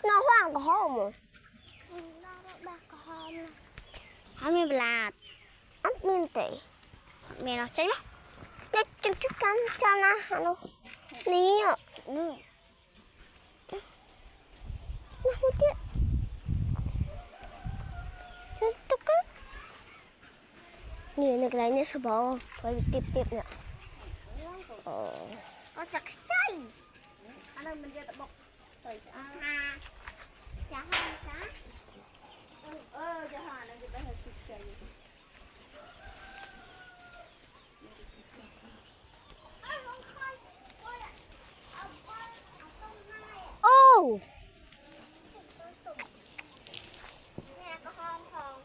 nó hoang có hôm hắn mi bạt ăn miên tệ mẹ nó cháy mắt nó chừng chút cắn cho nó hả nó ní ạ nó không biết nó tức á nhìn được này nó sờ bò phải tiếp tiếp nữa có chặt say anh ơi mình ra tập bọc tới à chả hàng cá chả hàng này người ta hơi thịt chay ô nghe có hông không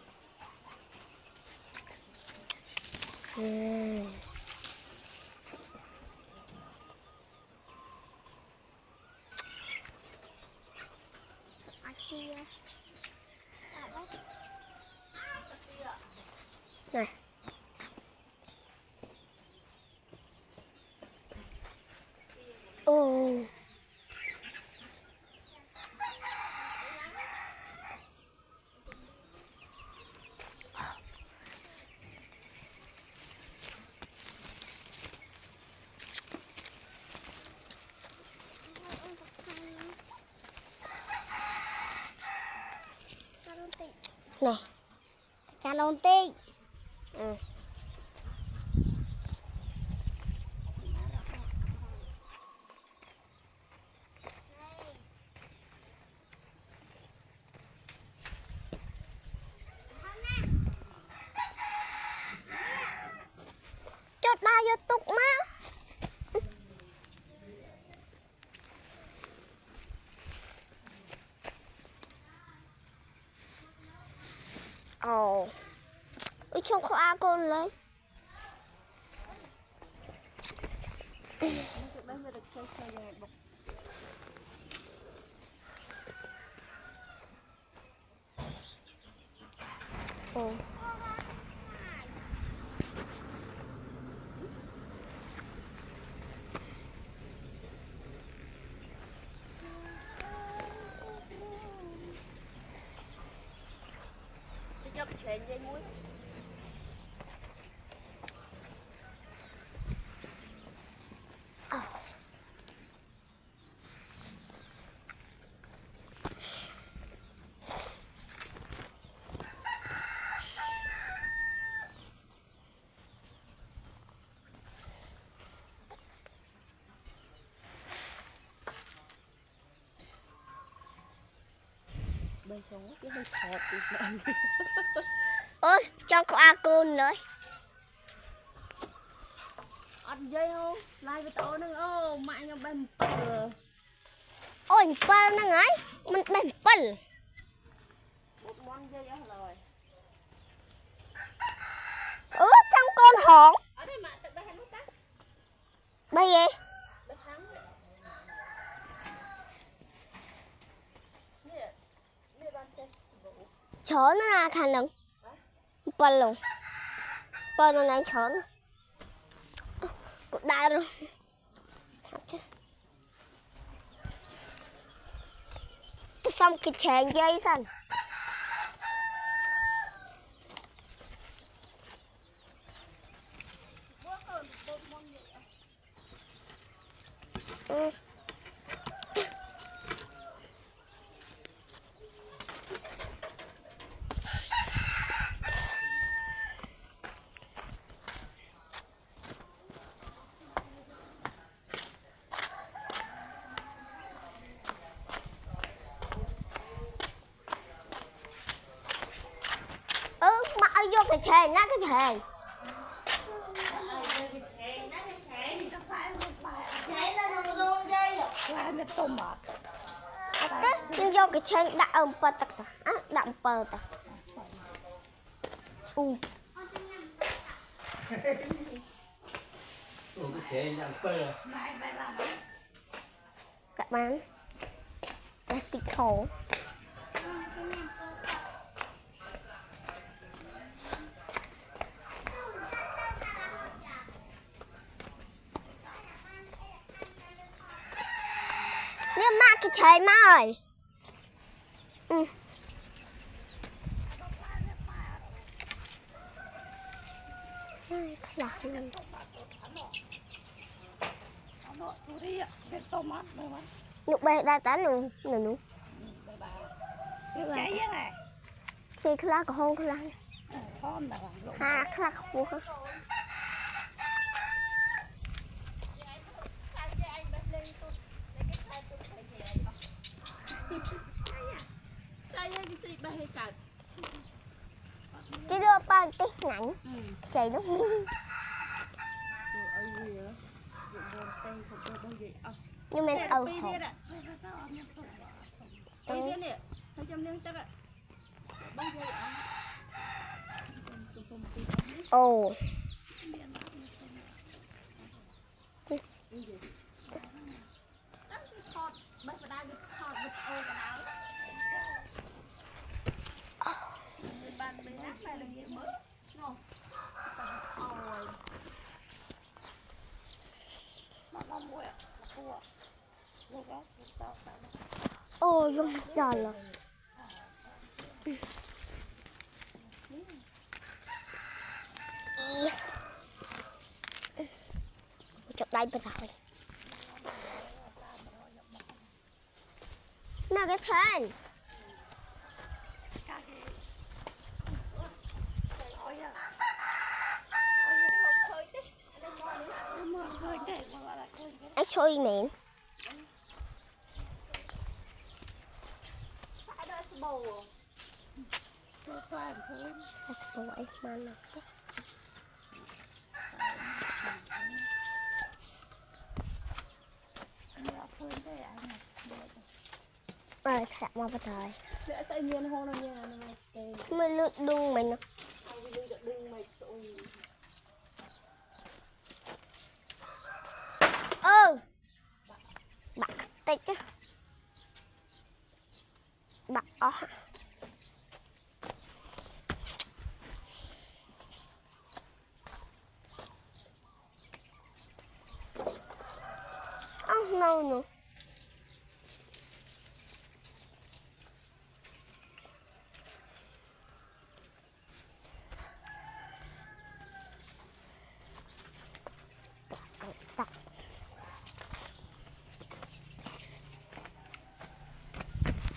này ô này cha nôn tinh chốt đai vô tục má ồ ôi trong kho A con lấy ồ cho cái chuyện dây muối ôi trong có A côn nữa ăn dây không lai với tao nó ô mạnh nó bèm bờ ôi ba nó ngay mình bèm bẩn một món dây ở rồi trong con hòn ở đây mà tự bay hắn ta bay gì chó nó ra khăn đừng bẩn luôn bẩn nó ngay chó cũng đại rồi xong cái chèn dây sẵn vô cái chèn nát cái chèn nhưng vô cái chèn đã ôm bờ tắc ta đã ôm bờ ta u Ủa, cái thế nhàng phơ. các bạn đã tịch khổ nhưng mà cái trời má ơi ừ. Lạc luôn. Nhục bè đa tá luôn nè khi khla có hôn khla ha khla khô ha Chạy cái gì bay hay cả. chỉ đưa bao tí ngạnh xài đúng nhưng mà ở hộp Cái thế này, 200 nương chắc ạ. Bao nhiêu ạ? ồ Bây giờ đang bị thọt bật ô cả áo. Bạn mình hát này là gì mới. Nó. Ôi. ồ dùng giòn rồi chụp đây bây giờ nào cái chân ai xôi miệng ấy mà nó thả vào bờ trời Để sẽ nhiên hôn nó nha nó mới lướt đung mình bạc tích á bạc ó oh no no Tắt.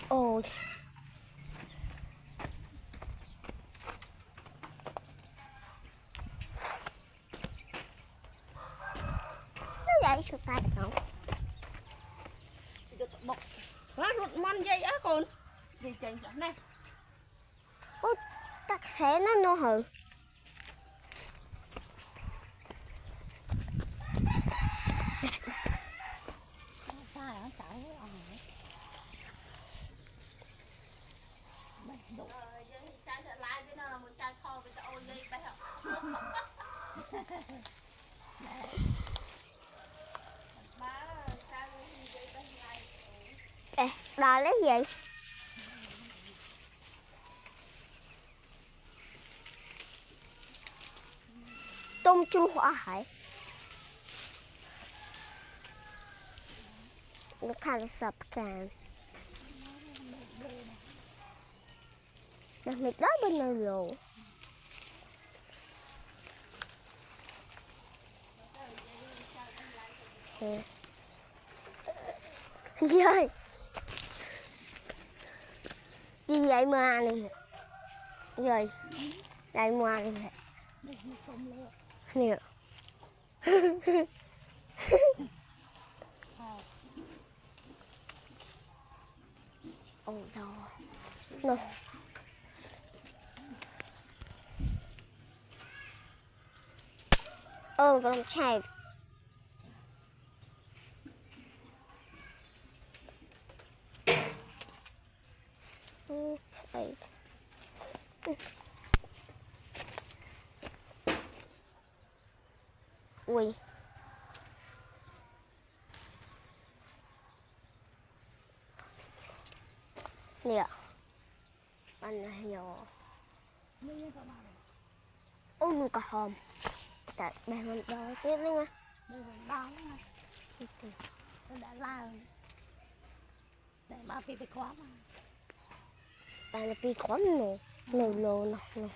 Ôi nó vậy chụp tay được không bọc. Quá rụt mon dây á con. Dây chành chẳng này. ôi tắt thế nó hử Ê, đòi lấy gì tôm chung hóa hải nó khăn sập càng đặc biệt đó bên nào rồi Dơi gì vậy mà này rồi đây mà này nè ôi trời nó con trai ui nè anh này nhỏ ôi nuôi cá hòm tại bè mình đói tiếp đấy nha đây là đau nha tôi đã la để mà bị khóa mà tại là bị khó nổ nổ lồ nổ nổ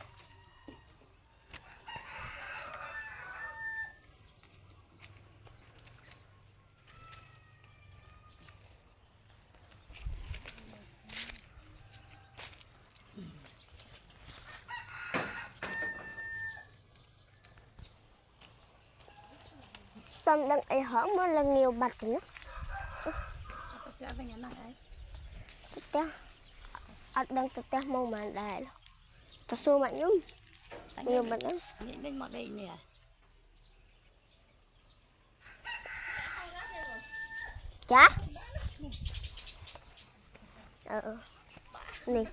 tâm đang ấy hở mới là nhiều bạch nữa tôi về nhà này ấy teh đang teh mau mandai ta so mạnh lắm nhiều bạch lắm đến mọi đây nè chả nè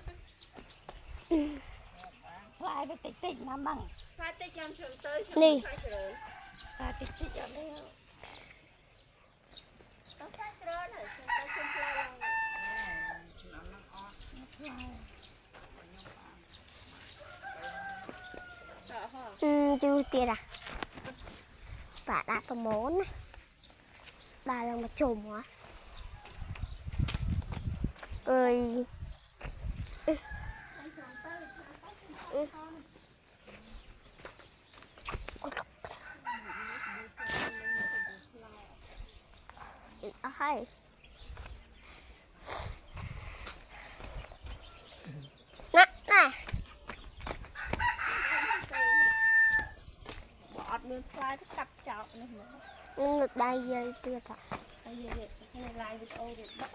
lại với tích tích nằm bằng nè và tích tích ở đây chưa tiệt à và đã có món này đây là một chùm hả ơi hay nè nè bọt miếng khoai nó cặp chảo này ngực đây dây chưa thật đây vậy hay là lại với ô để bắt